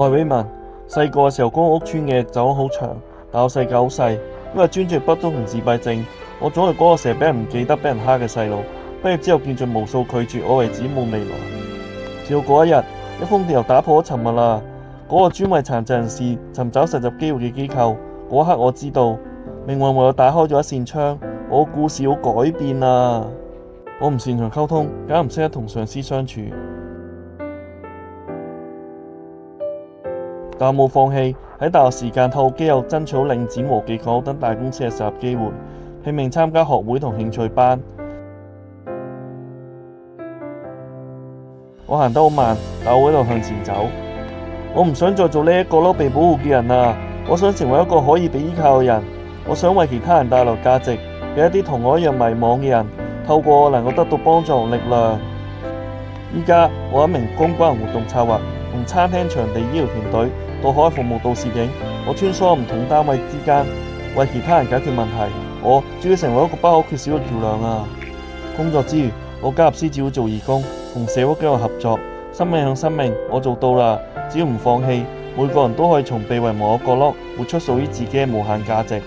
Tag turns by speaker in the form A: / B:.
A: 我係 Raymond，細個嘅時候，公屋村嘅走廊好長，但我世界好細，因為專注力不足同自閉症，我總係嗰個成日俾人唔記得、俾人蝦嘅細路。畢業之後見盡無數拒絕，我為自己冇未來。直到嗰一日，一封電郵打破咗沉默啦。嗰個專為殘疾人士尋找實習機會嘅機構，嗰刻我知道命運為我打開咗一扇窗，我嘅故事要改變啦。我唔擅長溝通，更唔識得同上司相處。但我冇放棄，喺大學時間透過機構爭取到領展和記港澳等大公司嘅實習機會，拼命參加學會同興趣班。我行得好慢，但我喺度向前走。我唔想再做呢一個被保護嘅人啊！我想成為一個可以被依靠嘅人。我想為其他人帶來價值，俾一啲同我一樣迷茫嘅人，透過我能夠得到幫助同力量。依家我係一名公關活動策劃，從餐廳、場地、醫療團隊到海外服務到攝影，我穿梭唔同單位之間，為其他人解決問題。我終於成為一個不可缺少嘅橋樑啊！工作之餘，我加入獅子會做義工，同社會機構合作，生命向生命，我做到啦！只要唔放棄，每個人都可以從被遺忘嘅角落，活出屬於自己嘅無限價值。